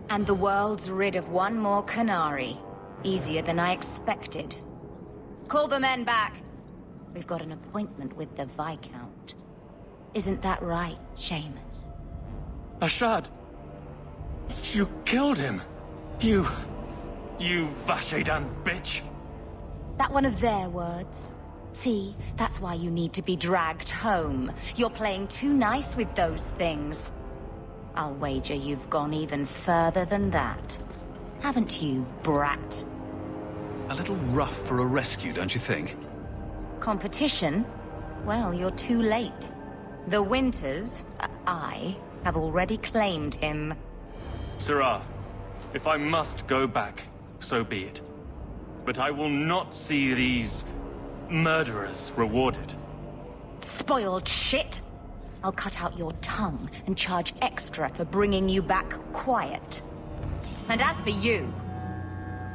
And the world's rid of one more Qunari. Easier than I expected. Call the men back. We've got an appointment with the Viscount. Isn't that right, Seamus? Ashad! You killed him! You Vashedan bitch! That one of their words. See, that's why you need to be dragged home. You're playing too nice with those things. I'll wager you've gone even further than that. Haven't you, brat? A little rough for a rescue, don't you think? Competition? Well, you're too late. The Winters, I, have already claimed him. Sirah, if I must go back, so be it. But I will not see these murderers rewarded. Spoiled shit! I'll cut out your tongue and charge extra for bringing you back quiet. And as for you,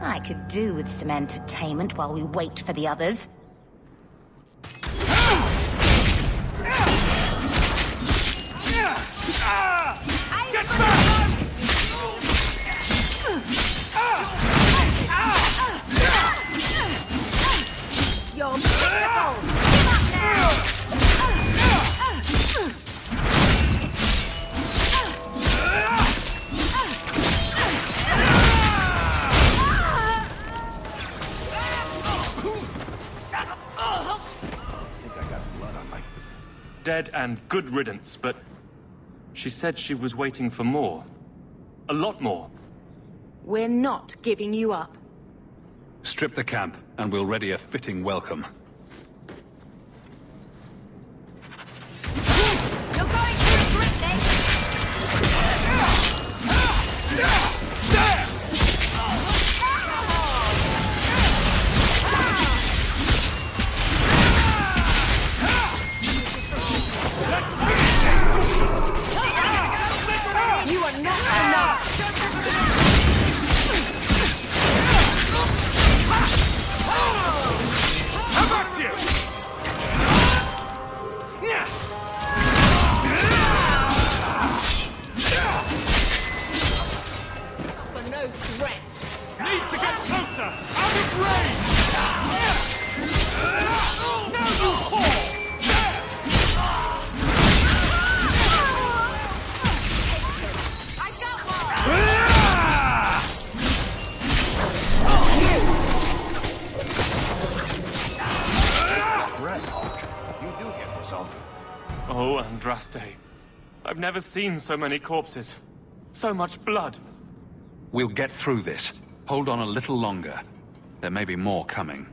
I could do with some entertainment while we wait for the others. Get back! You're pitiful! Give up now! Dead and good riddance, but she said she was waiting for more. A lot more. We're not giving you up. Strip the camp, and we'll ready a fitting welcome. You're going through Britney! You are not enough! How about you? For no threat! Need to get closer! Out of range! Now you fall! I got one! Oh, Andraste. I've never seen so many corpses. So much blood. We'll get through this. Hold on a little longer. There may be more coming.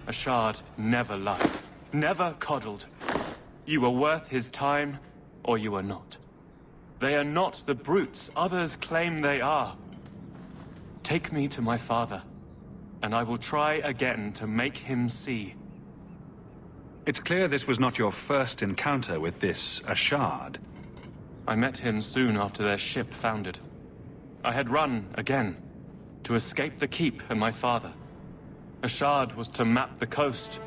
Ashad never lied, never coddled. You were worth his time, or you are not. They are not the brutes others claim they are. Take me to my father, and I will try again to make him see. It's clear this was not your first encounter with this Ashard. I met him soon after their ship foundered. I had run again, to escape the Keep and my father. Ashard was to map the coast,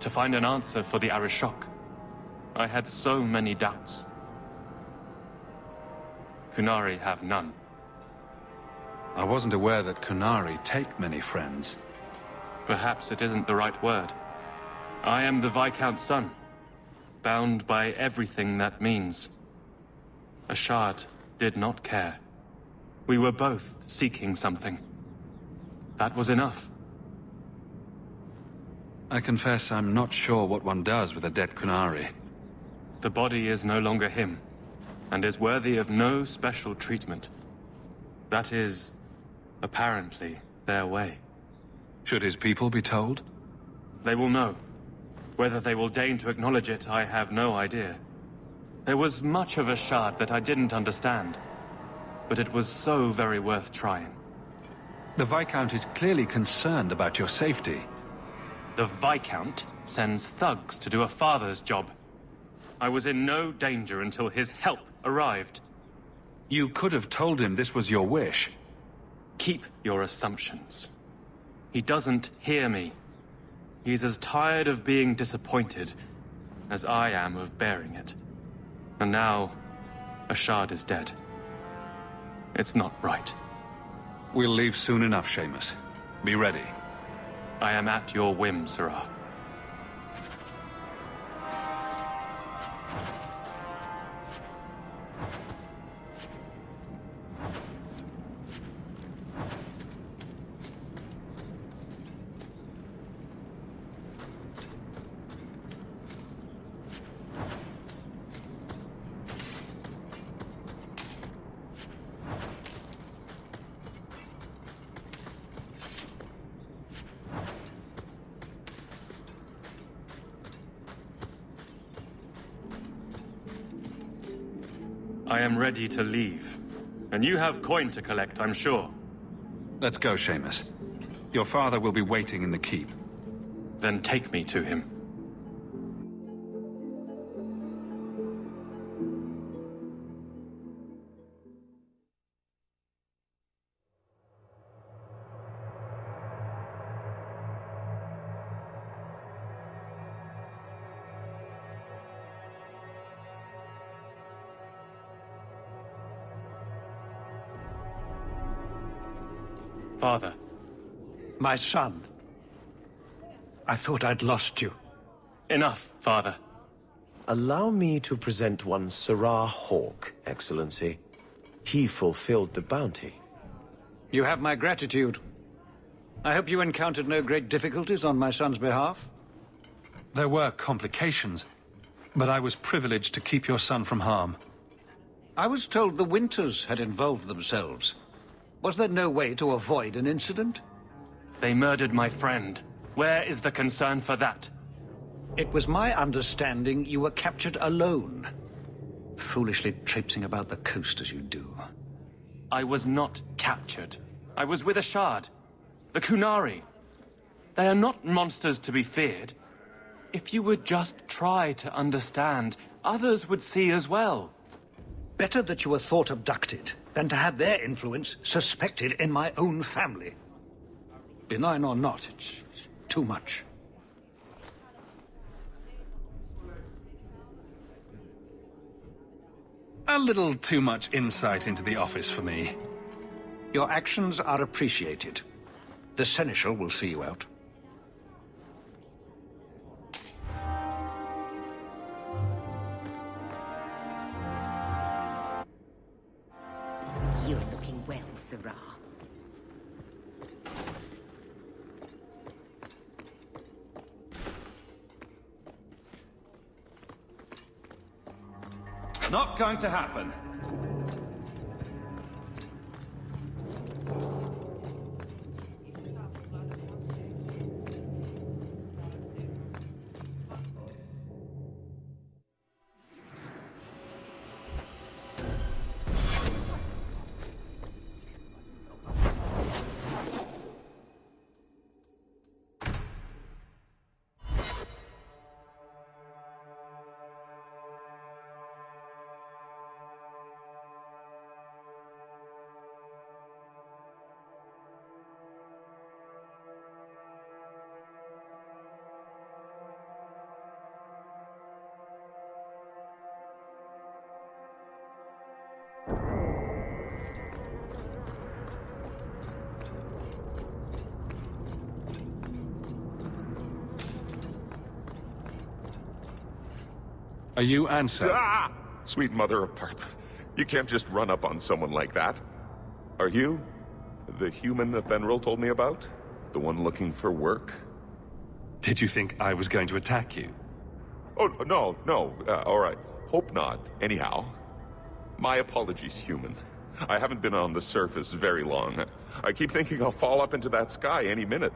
to find an answer for the Arishok. I had so many doubts. Qunari have none. I wasn't aware that Qunari take many friends. Perhaps it isn't the right word. I am the Viscount's son, bound by everything that means. Ashard did not care. We were both seeking something. That was enough. I confess I'm not sure what one does with a dead Qunari. The body is no longer him, and is worthy of no special treatment. That is, apparently, their way. Should his people be told? They will know. Whether they will deign to acknowledge it, I have no idea. There was much of Ashard that I didn't understand, but it was so very worth trying. The Viscount is clearly concerned about your safety. The Viscount sends thugs to do a father's job. I was in no danger until his help arrived. You could have told him this was your wish. Keep your assumptions. He doesn't hear me. He's as tired of being disappointed as I am of bearing it. And now, Ashard is dead. It's not right. We'll leave soon enough, Seamus. Be ready. I am at your whim, Sirrah. I am ready to leave. And you have coin to collect, I'm sure. Let's go, Seamus. Your father will be waiting in the keep. Then take me to him. Father. My son. I thought I'd lost you. Enough, Father. Allow me to present one Sirrah Hawke, Excellency. He fulfilled the bounty. You have my gratitude. I hope you encountered no great difficulties on my son's behalf. There were complications, but I was privileged to keep your son from harm. I was told the Winters had involved themselves. Was there no way to avoid an incident? They murdered my friend. Where is the concern for that? It was my understanding you were captured alone. Foolishly traipsing about the coast as you do. I was not captured. I was with Ashard. The Qunari. They are not monsters to be feared. If you would just try to understand, others would see as well. Better that you were thought abducted than to have their influence suspected in my own family. Benign or not, it's too much. A little too much insight into the office for me. Your actions are appreciated. The Seneschal will see you out. You're looking well, Sirrah. Not going to happen. Are you Ansel? Ah! Sweet mother of Parth. You can't just run up on someone like that. Are you the human Athenril told me about? The one looking for work? Did you think I was going to attack you? Oh, no. All right. Hope not. Anyhow, my apologies, human. I haven't been on the surface very long. I keep thinking I'll fall up into that sky any minute.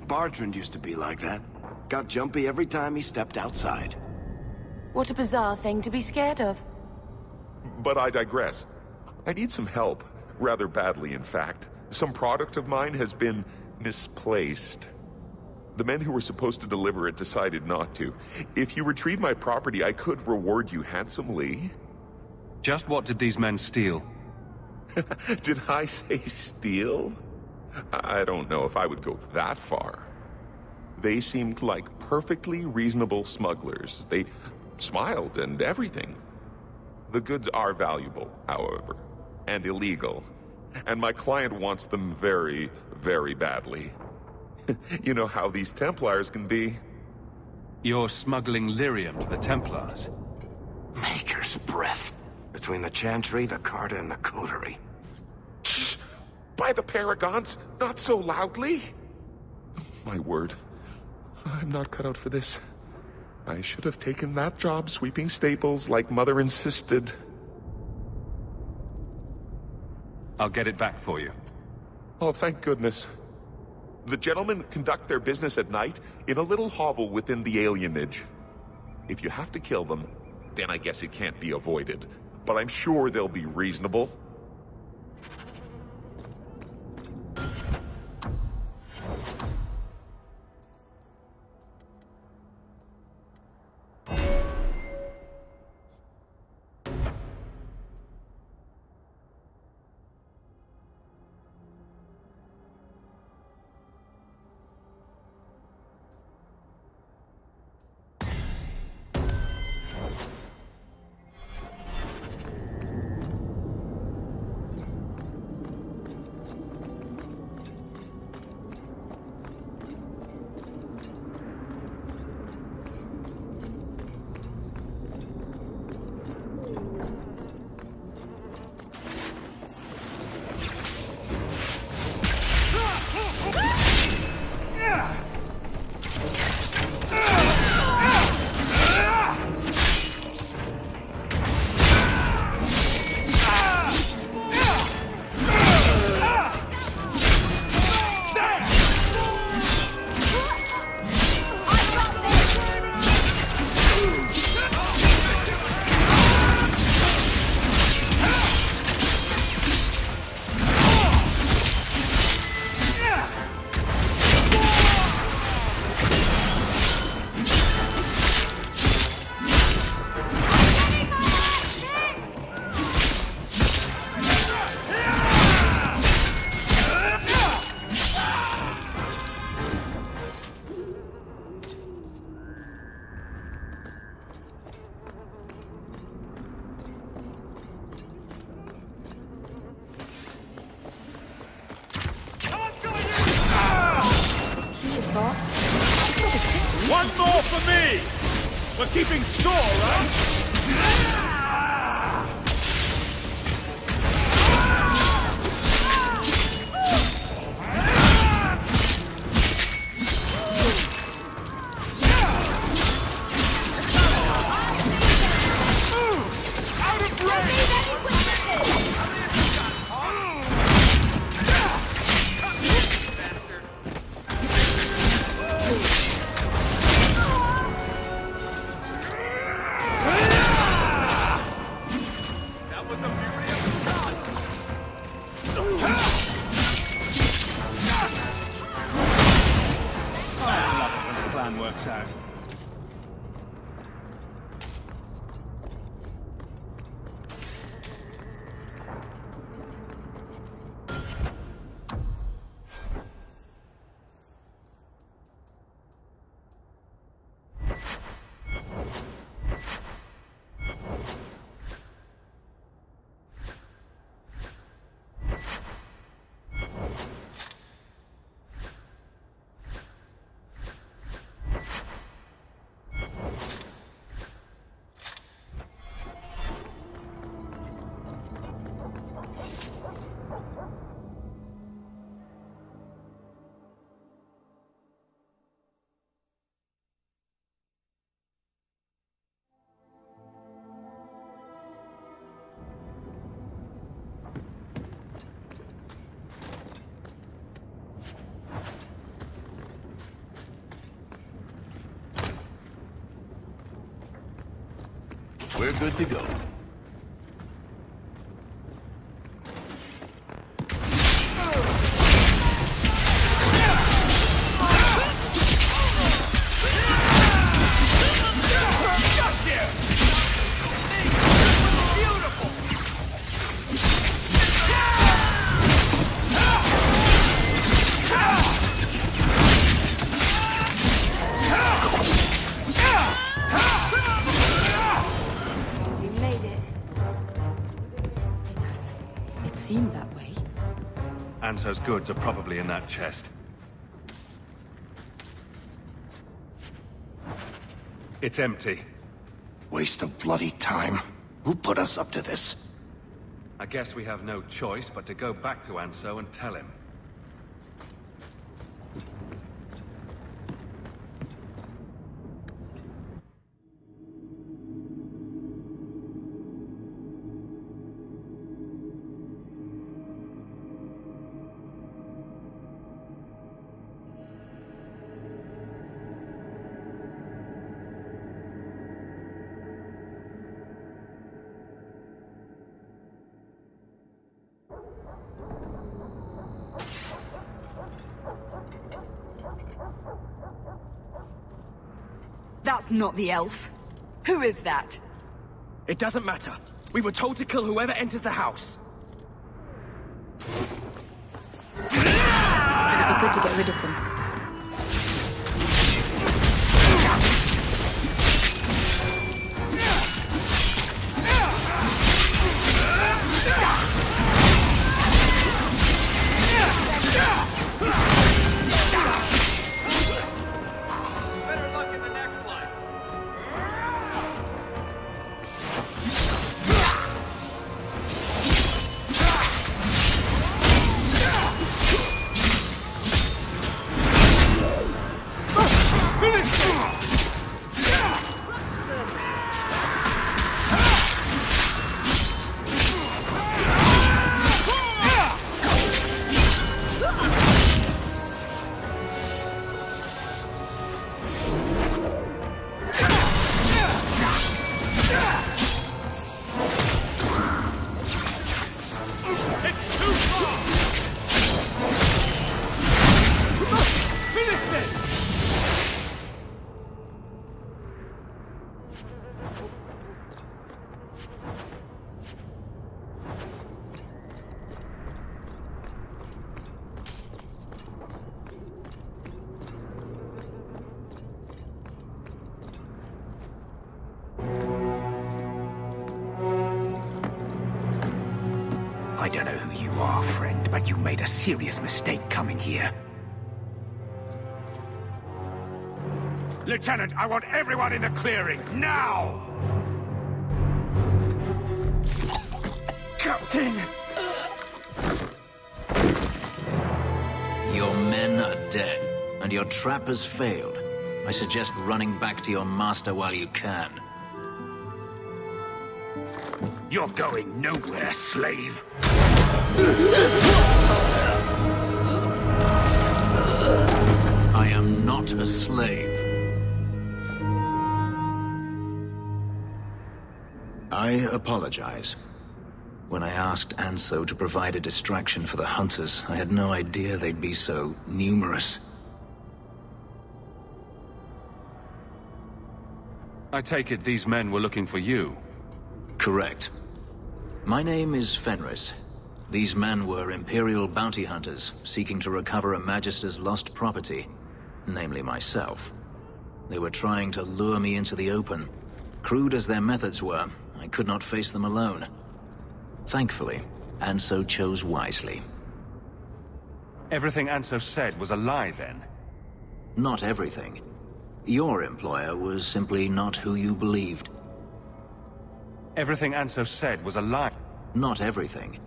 Bartrand used to be like that. Got jumpy every time he stepped outside. What a bizarre thing to be scared of. But I digress. I need some help. Rather badly, in fact. Some product of mine has been misplaced. The men who were supposed to deliver it decided not to. If you retrieve my property, I could reward you handsomely. Just what did these men steal? Did I say steal? I don't know if I would go that far. They seemed like perfectly reasonable smugglers. They smiled and everything. The goods are valuable, however, and illegal. And my client wants them very, very badly. You know how these Templars can be. You're smuggling lyrium to the Templars? Maker's breath. Between the Chantry, the Carta, and the Coterie. Shh! By the Paragons, not so loudly! My word. I'm not cut out for this. I should have taken that job sweeping stables like Mother insisted. I'll get it back for you. Oh, thank goodness. The gentlemen conduct their business at night in a little hovel within the alienage. If you have to kill them, then I guess it can't be avoided. But I'm sure they'll be reasonable. One more for me! We're keeping score, right? Works out. we're good to go. Seemed that way. Anso's goods are probably in that chest. It's empty. Waste of bloody time. Who put us up to this? I guess we have no choice but to go back to Anso and tell him. That's not the elf. Who is that? It doesn't matter. We were told to kill whoever enters the house. It'd be good to get rid of them. I don't know who you are, friend, but you made a serious mistake coming here. Lieutenant, I want everyone in the clearing, now! Captain! Your men are dead, and your trap has failed. I suggest running back to your master while you can. You're going nowhere, slave! I am not a slave. I apologize. When I asked Anso to provide a distraction for the hunters, I had no idea they'd be so numerous. I take it these men were looking for you? Correct. My name is Fenris. These men were Imperial bounty hunters, seeking to recover a Magister's lost property, namely myself. They were trying to lure me into the open. Crude as their methods were, I could not face them alone. Thankfully, Anso chose wisely. Everything Anso said was a lie, then? Not everything. Your employer was simply not who you believed. Everything Anso said was a lie? Not everything.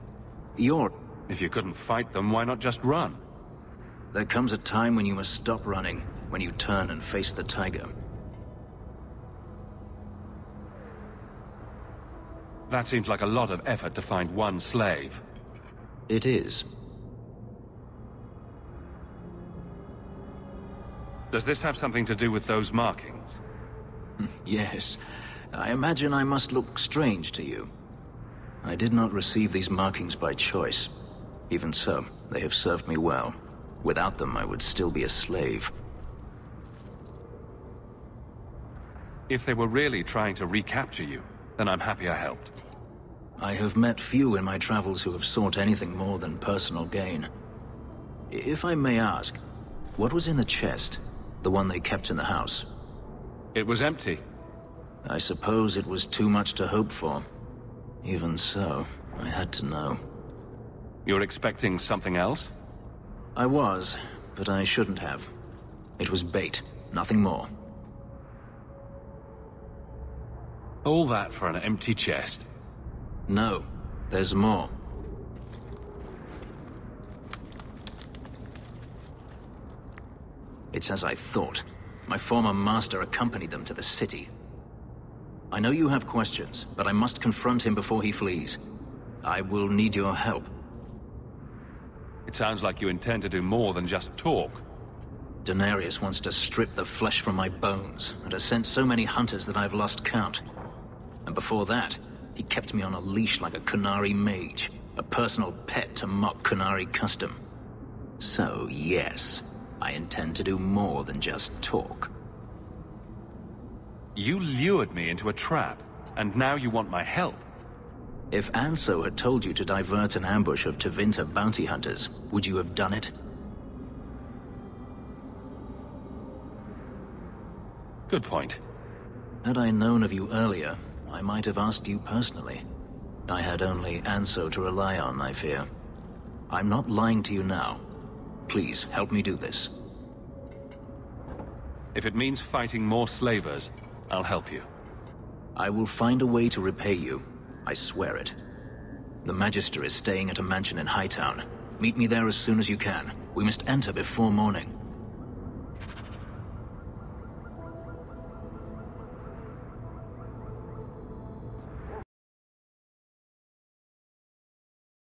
If you couldn't fight them, why not just run? There comes a time when you must stop running, when you turn and face the tiger. That seems like a lot of effort to find one slave. It is. Does this have something to do with those markings? Yes. I imagine I must look strange to you. I did not receive these markings by choice. Even so, they have served me well. Without them, I would still be a slave. If they were really trying to recapture you, then I'm happy I helped. I have met few in my travels who have sought anything more than personal gain. If I may ask, what was in the chest? The one they kept in the house? It was empty. I suppose it was too much to hope for. Even so, I had to know. You're expecting something else? I was, but I shouldn't have. It was bait, nothing more. All that for an empty chest? No, there's more. It's as I thought. My former master accompanied them to the city. I know you have questions, but I must confront him before he flees. I will need your help. It sounds like you intend to do more than just talk. Denarius wants to strip the flesh from my bones, and has sent so many hunters that I've lost count. And before that, he kept me on a leash like a Qunari mage, a personal pet to mock Qunari custom. So, yes, I intend to do more than just talk. You lured me into a trap, and now you want my help. If Anso had told you to divert an ambush of Tevinter bounty hunters, would you have done it? Good point. Had I known of you earlier, I might have asked you personally. I had only Anso to rely on, I fear. I'm not lying to you now. Please, help me do this. If it means fighting more slavers, I'll help you. I will find a way to repay you. I swear it. The Magister is staying at a mansion in Hightown. Meet me there as soon as you can. We must enter before morning.